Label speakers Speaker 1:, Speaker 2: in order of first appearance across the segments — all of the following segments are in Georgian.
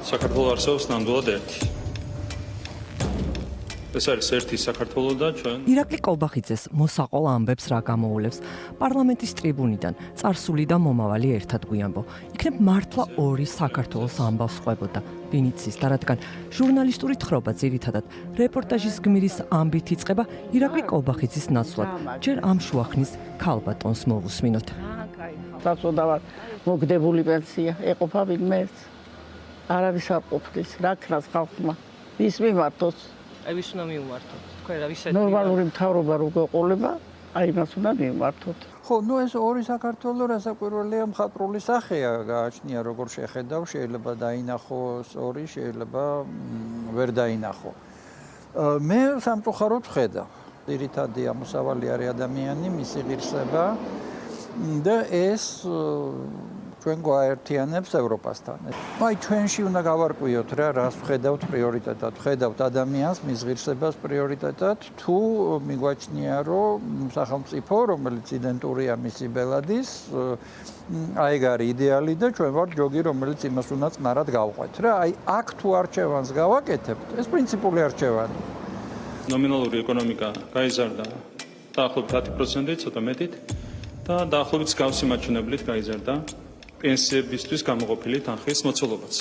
Speaker 1: საქართველოს არსებობს ნამდვილად ერთი. ეს არის ერთი საქართველო და ჩვენ.
Speaker 2: ირაკლი კოლბახიძეს მოსაყოლ ამბებს რა გამოულევს პარლამენტის ტრიბუნიდან წარსული და მომავალი ერთად გვიამბო. იქნებ მართლა ორი საქართველოს ამბავს ყვებოდა ვინიცის და რადგან ჟურნალისტური თხრობა ძირითადად რეპორტაჟის გმირის ამბით იწყება ირაკლი კოლბახიძის ნაცვლად ჯერ ამ შუახნის ქალბატონს მოვუსმინოთ.
Speaker 3: საწოდავად მოგდებული პენსია ეყოფა ვინმეც არავის არ ყოფნის რა ქნას ხალხმა ვის მიმართოს
Speaker 4: აი ვის უნდა მიუმართოთ თქვენ რა ვისეთ
Speaker 3: ნორმალური მთავრობა როგორ ყოლება აი მას უნდა მიმართოთ
Speaker 5: ხო ნუ ეს ორი საქართველო რასაკვირველია მხატვრული სახეა გააჩნია როგორ შეხედავ შეიძლება დაინახოს ორი შეიძლება ვერ დაინახო მე სამწუხაროდ ვხედავ ძირითადი ამოსავალი არის ადამიანი მისი ღირსება და ეს ჩვენ გვაერთიანებს ევროპასთან. აი ჩვენში უნდა გავარკვიოთ რა რას ვხედავთ პრიორიტეტად. ვხედავთ ადამიანს, მის ღირსებას პრიორიტეტად, თუ მიგვაჩნია რომ სახელმწიფო, რომელიც იდენტურია მისი ბელადის, აი ეგ არის იდეალი და ჩვენ ვართ ჯოგი, რომელიც იმას უნდა წნარად გავყვეთ რა. აი აქ თუ არჩევანს გავაკეთებთ, ეს პრინციპული არჩევანი.
Speaker 1: ნომინალური ეკონომიკა გაიზარდა დაახლოებით 10%-ით, ცოტა მეტით და დაახლოებით მსგავსი მაჩვენებლით გაიზარდა პენსიებისთვის გამოყოფილი თანხის მოცულობაც.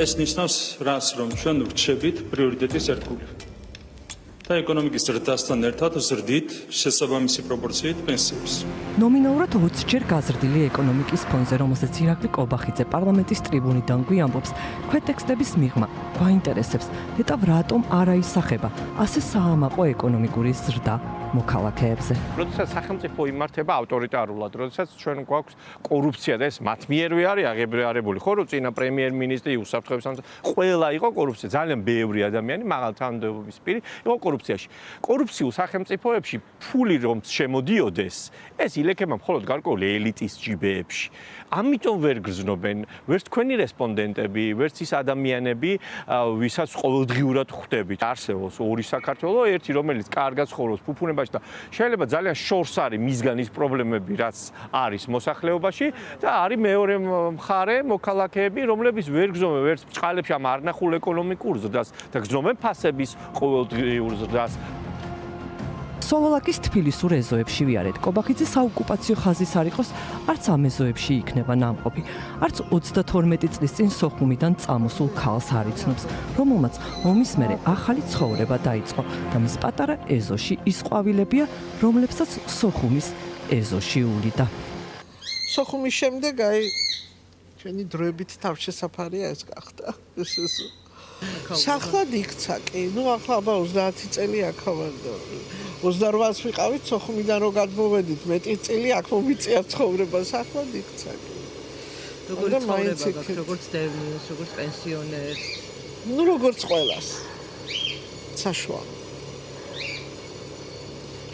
Speaker 1: ეს ნიშნავს რას, რომ ჩვენ ვრჩებით პრიორიტეტის ერთგულივ. და ეკონომიკის ზრდასთან ერთად ზრდით შესაბამისი პროპორციით პენსიებს.
Speaker 2: ნომინალურად 20 ჯერ გაზრდილი ეკონომიკის ფონზე, რომელსაც ირაკლი კოლბახიძე პარლამენტის ტრიბუნიდან გვიამბობს, ქვეტექსტების მიღმა გვაინტერესებს, ნეტავ რატომ არ აისახება ასე საამაყო ეკონომიკური ზრდა მოქალაქეებზე.
Speaker 6: როდესაც სახელმწიფო იმართება ავტორიტარულად, როდესაც ჩვენ გვაქვს კორუფცია და ეს მათ მიერვე არის აღიარებული, ხო რომ წინა პრემიერ-მინისტრი უსაფრთხოების ყველა იყო კორუფცია, ძალიან ბევრი ადამიანი მაღალ თანამდებობის პირი იყო კორუფციაში. კორუფციულ სახელმწიფოებში ფული რომ შემოდიოდეს, ეს ილექება მხოლოდ გარკვეული ელიტის ჯიბეებში. ამიტომ ვერ გრძნობენ ვერც თქვენი რესპონდენტები, ვერც ის ადამიანები, ვისაც ყოველდღიურად ხვდებით. არსებობს ორი საქართველო, ერთი რომელიც კარგად ცხოვრობს ფუფუნებაში და შეიძლება ძალიან შორს არის მისგან ის პრობლემები, რაც არის მოსახლეობაში და არის მეორე მხარე მოქალაქეები, რომლებიც ვერ გრძნობენ ვერც ბჭყალებში ამ არნახულ ეკონომიკურ ზრდას და გრძნობენ ფასების ყოველდღიურ ზრდას.
Speaker 2: სოლოლაკის თბილისურ ეზოებში ვიარეთ. კოლბახიძე საოკუპაციო ხაზის არ იყოს, არც ამ ეზოებში იქნება ნამყოფი. არც 32 წლის წინ სოხუმიდან წამოსულ ქალს არ იცნობს, რომელმაც ომის მერე ახალი ცხოვრება დაიწყო და მის პატარა ეზოში ის ყვავილებია, რომლებსაც სოხუმის ეზოში ულიდა.
Speaker 7: სოხუმის შემდეგ აი ჩვენი დროებით თავშესაფარია ეს გახდა. სახლად იქცა კი, ნუ ახლა აბა 30 წელი აქავარ და 28-ს ვიყავით სოხუმიდან რო გადმოვედით, მეტი წელი აქ მომიწია ცხოვრება, სახლად იქცა კი.
Speaker 4: როგორ ცხოვრება გაქვს, როგორც დევნილს, როგორც პენსიონერს?
Speaker 7: ნუ როგორც ყველას. საშუალო.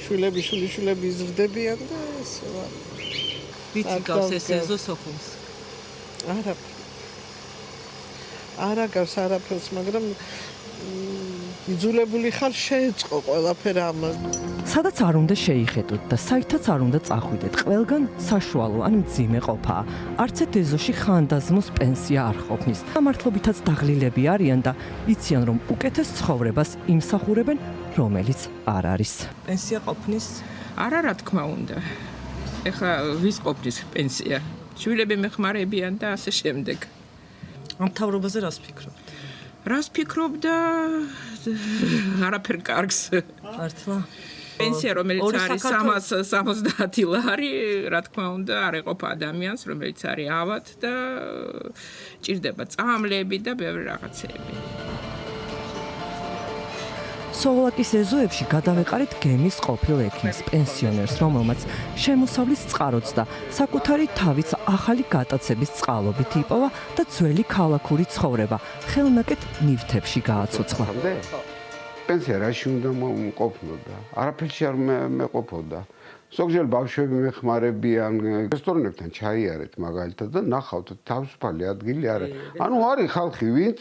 Speaker 7: შვილები იზრდებიან და ესე ვარ.
Speaker 4: ვიცი გავს ეს ეზო სოხუმს?
Speaker 7: არა გავს არაფერს, მაგრამ იძულებული ხარ შეეწყო ყველაფერ ამას.
Speaker 2: სადაც არ უნდა შეიხედოთ და საერთოდ არ უნდა წახვიდეთ, ყველგან საშუალო ან მძიმე ყოფაა. არც ერთ ეზოში ხანდაზმოს პენსია არ ყოფნის. სამართლობითაც დაღლილები არიან და იციან, რომ უკეთეს ცხოვრებას იმსახურებენ, რომელიც არ არის.
Speaker 4: პენსია ყოფნის? არა, რა თქმა უნდა. ეხლა ვის ყოფნის პენსია? შვილები მეხმარებიან და ასე შემდეგ.
Speaker 8: ამ მთავრობაზე რას ფიქრობთ?
Speaker 4: რას ფიქრობ და არაფერ კარგს.
Speaker 8: მართლა?
Speaker 4: პენსია რომელიც არის 370 ლარი, რა თქმა უნდა, არ ეყოფა ადამიანს, რომელიც არის ავად და ჭირდება წამლები და ბევრი რაღაცები.
Speaker 2: სოლოლაკის ეზოებში გადავეყარით გემის ყოფილ ექიმს, პენსიონერს, რომელმაც შემოსავლის წყაროც და საკუთარი თავის ახალი გატაცების წყალობით იპოვა და ძველი ქალაქური ცხოვრება ხელნაკეთ ნივთებში გააცოცხლა.
Speaker 9: პენსია რაში უნდა ყოფნოდა? არაფერში არ მეყოფოდა. ზოგჯერ ბავშვები მეხმარებიან, რესტორნებთან ჩაიარეთ მაგალითად და ნახავთ თავისუფალი ადგილი არა. ანუ არის ხალხი, ვინც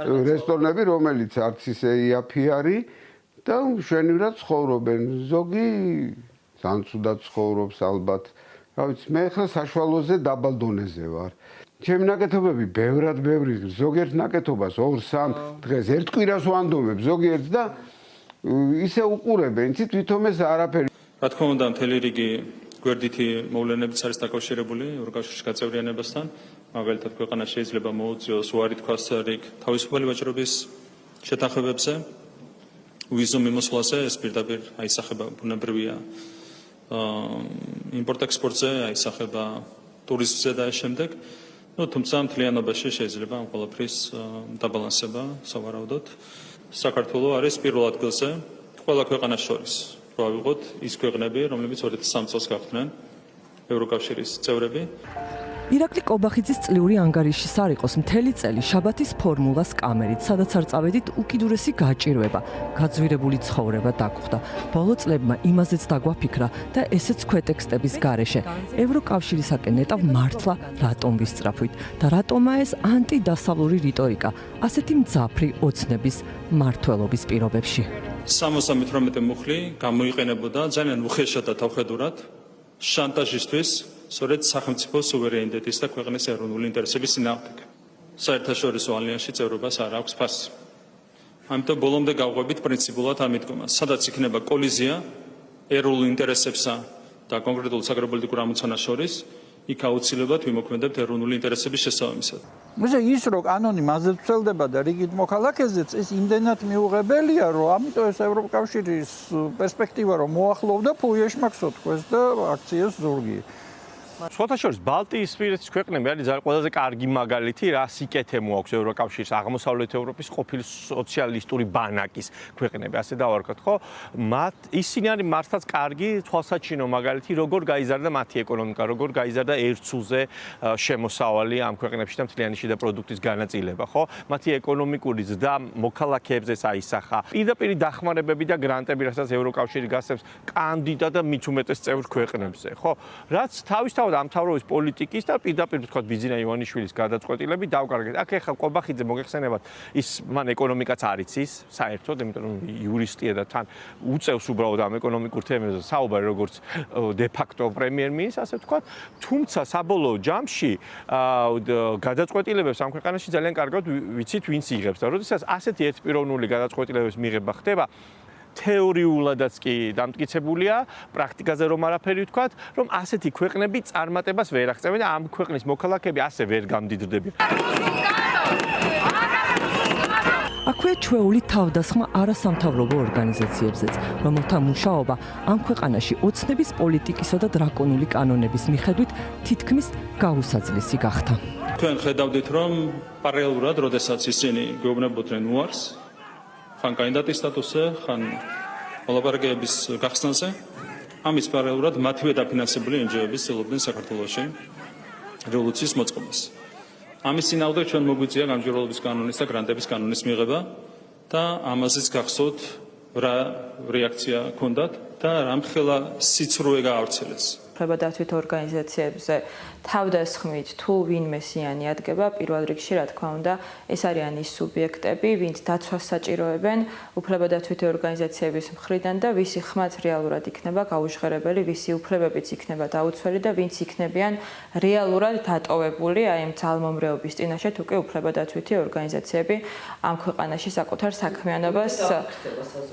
Speaker 9: რესტორნები, რომელიც არც ისე იაფი არის და მშვენივრად ცხოვრობენ. ზოგი ძალიან ცუდად ცხოვრობს ალბათ. რა ვიცი, მე ახლა საშუალოზე დაბალ დონეზე ვარ. ჩემი ნაკეთობები ბევრად ბევრი, ზოგიერთ ნაკეთობას 2-3 დღეს ერთ კვირას ვანდომებ ზოგიერთ და ისე უყურებენ, იცით, თვითონ ეს არაფერი.
Speaker 1: რა თქმა უნდა, მთელი რიგი გვერდითი მოვლენებიც არის დაკავშირებული ევროკავშირის გაწევრიანებასთან. მაგალითად, ქვეყანა შეიძლება მოუწიოს უარი თქვას რიგ თავისუფალი ვაჭრობის შეთანხმებებზე, ვიზუმ მიმოსვლაზე, ეს პირდაპირ აისახება ბუნებრივია იმპორტ-ექსპორტზე, აისახება ტურიზმზე და ამ შემდეგ. თუმცა მთლიანობაში შეიძლება ამ ყველაფრის დაბალანსება სავარაუდოდ. საქართველოს არის პირველ ადგილზე ყველა ქვეყანას შორის. რო ავიღოთ ის ქვეყნები, რომლებიც 2003 წელს გახდნენ ევროკავშირის წევრები.
Speaker 2: ირაკლი კობახიძის წლიური ანგარიშის არ იყოს მთელი წელი შაბათის ფორმულას კამერით, სადაც არ წავედით უკიდურესი გაჭირვება, გაძვირებული ცხოვრება დაგხვდა. ბოლო წლებმა იმაზეც დაგვაფიქრა და ესეც ქვეტექსტების გარეშე. ევროკავშირისაკენ ნეტავ მართლა რატომ ვისწრაფვით და რატომა ეს ანტიდასავლური რიტორიკა ასეთი მძაფრი ოცნების მართველობის პირობებში.
Speaker 1: 78 მუხლი გამოიყენებოდა ძალიან უხეშად და თავხედურად შანტაჟისთვის, სწორედ სახელმწიფო სუვერენიტეტის და ქვეყნის ეროვნული ინტერესების წინააღმდეგ. საერთაშორისო ალიანსში წევრობას არ აქვს ფასი. ამიტომ ბოლომდე გავყვებით პრინციპულად ამ მიდგომას, სადაც იქნება კოლიზია ეროვნულ ინტერესებსა და კონკრეტულ საგრაფოლიტიკურ ამოცანას შორის, იქ აუცილებლად ვიმოქმედებთ ეროვნული ინტერესების შესაბამისად.
Speaker 5: ის რო კანონი მასზე ცელდება და რიგით მოქალაქეზეც ეს იმდენად მიუღებელია, რომ ამიტომ ეს ევროკავშირის პერსპექტივა რომ მოახლოვდა ფუიეშმაკსო თქვეს და აქციას ზურგი.
Speaker 6: სხვათა შორის ბალტიისპირეთის ქვეყნები არის ყველაზე კარგი მაგალითი, რა სიკეთე მოაქვს ევროკავშირის აღმოსავლეთ ევროპის ყოფილი სოციალისტური ბანაკის ქვეყნები, ასე დავარქოთ, ხო? ისინი არის მართლაც კარგი თვალსაჩინო მაგალითი, როგორ გაიზარდა მათი ეკონომიკა, როგორ გაიზარდა ერთსულზე შემოსავალი ამ ქვეყნებში და მთლიანი შიდა პროდუქტის განაწილება, ხო? მათი ეკონომიკური ზრდა მოქალაქეებზეც აისახა. პირდაპირ დახმარებები და გრანტები, რასაც ევროკავშირი გასცემს კანდიდატ და მით უმეტეს წევრ ქვეყნებზე, ხო? რაც თავისთავად ამ მთავრობის პოლიტიკის და პირდაპირ ვთქვათ ბიზინა ივანიშვილის გადაწყვეტილები დავკარგეთ. აქ ეხლა კობახიძე მოგეხსენებათ, ის მან ეკონომიკაც არ იცის, საერთოდ, იმიტომ რომ იურისტია და თან უწევს უბრალოდ ამ ეკონომიკურ თემებზე საუბარი როგორც დე-ფაქტო პრემიერ-მინისტრს, ასე ვთქვათ, თუმცა საბოლოო ჯამში გადაწყვეტილებებს ამ ქვეყანაში ძალიან კარგად ვიცით, ვინც იღებს და როდესაც ასეთი ერთპიროვნული გადაწყვეტილებების მიღება ხდება, თეორიულადაც კი დამტკიცებულია, პრაქტიკაზე რომ არაფერი ვთქვათ, რომ ასეთი ქვეყნები წარმატებას ვერ აღწევენ და ამ ქვეყნის მოქალაქეები ასე ვერ გამდიდრდებიან.
Speaker 2: აქვეა ჩვეული თავდასხმა არასამთავრობო ორგანიზაციებზეც, რომელთა მუშაობა ამ ქვეყანაში ოცნების პოლიტიკისა და დრაკონული კანონების მიხედვით თითქმის გაუსაძლისი გახდა.
Speaker 1: თქვენ ხედავდით, რომ პარალელურად, როდესაც ისინი გვეუბნებოდნენ უარს, ხან კანდიდატის სტატუსზე, ხან მოლაპარაკებების გახსნაზე, ამის პარალელურად მათივე დაფინანსებული NGO-ები ცდილობდნენ საქართველოში რევოლუციის მოწყობას. ამის წინააღმდეგ ჩვენ მოგვიწია გამჭვირვალობის კანონის და გრანტების კანონის მიღება და ამაზეც გახსოვთ რა რეაქცია ჰქონდათ და რამხელა სიცრუე გაავრცელეს.
Speaker 10: უფლებადაცვით ორგანიზაციებზე თავდასხმით თუ ვინმე სიანი ადგება, პირველ რიგში, რა თქმა უნდა, ეს არიან ის სუბიექტები, ვინც დაცვას საჭიროებენ უფლებადაცვითი ორგანიზაციების მხრიდან და ვისი ხმაც რეალურად იქნება გაუჟღერებელი, ვისი უფლებებიც იქნება დაუცველი და ვინც იქნებიან რეალურად დატოვებული აი ამ ძალმომრეობის წინაშე, თუ კი უფლებადაცვითი ორგანიზაციები ამ ქვეყანაში საკუთარ საქმიანობას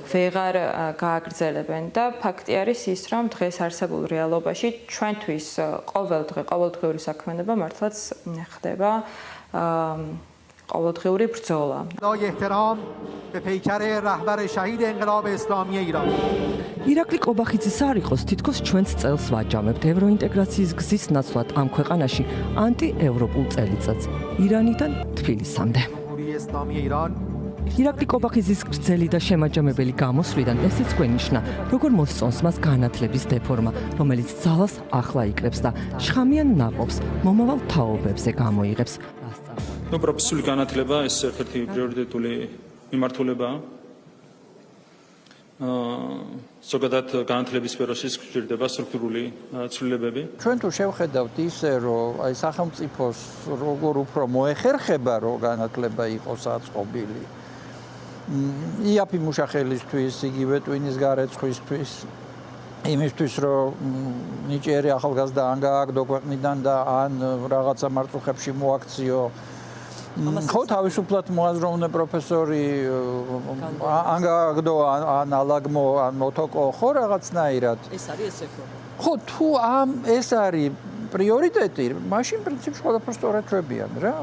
Speaker 10: ვეღარ გააგრძელებენ და ფაქტი არის ის, რომ დღეს არსებულ რეალობაში ჩვენთვის ყოველდღიური საქმიანობა მართლაც ხდება ყოველდღიური ბრძოლა.
Speaker 2: ირაკლი კობახიძის არ იყოს თითქოს ჩვენს წელს ვაჯამებთ ევროინტეგრაციის გზის ნაცვლად ამ ქვეყანაში ანტიევროპულ წელიწადს ირანიდან თბილისამდე. ირაკლი კობახიძის გრძელი და შემაჯამებელი გამოსვლიდან ესეც გვენიშნა, როგორ მოსწონს მას განათლების დეფორმა, რომელიც ძალას ახლა იკრებს და შხამიან ნაყოფს მომავალ თაობებზე გამოიღებს.
Speaker 1: პროფესიული განათლება ეს ერთ-ერთი პრიორიტეტული მიმართულებაა. ზოგადად განათლების სფეროში გვჭირდება სტრუქტურული ცვლილებები.
Speaker 5: ჩვენ თუ შევხედავთ ისე, რომ აი სახელმწიფოს როგორ უფრო მოეხერხება, რომ განათლება იყოს აწყობილი. იაფი მუშახელისთვის, იგივე ტვინის გარეცხვისთვის იმისთვის რომ ნიჭიერი ახალგაზრდა ან გააგდო ქვეყნიდან და ან რაღაცა მარწუხებში მოაქციო ხო თავისუფლად მოაზროვნე პროფესორი ან გააგდო ან ალაგმო ან მოტოკო ხო რაღაცნაირად
Speaker 8: ეს არის ესექო
Speaker 5: ხო თუ ეს არის პრიორიტეტი მაშინ პრინციპში ყველაფერს სწორად ჩვებიან რა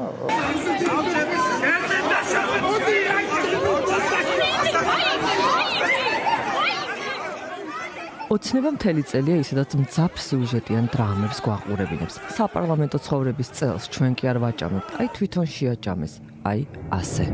Speaker 2: ოცნება მთელი წელია ისედაც მძაფ სიუჟეტიან დრამებს გვაყურებინებს. საპარლამენტო ცხოვრების წელს ჩვენ კი არ ვაჭამებთ. აი თვითონ შეაჭამეს. აი ასე.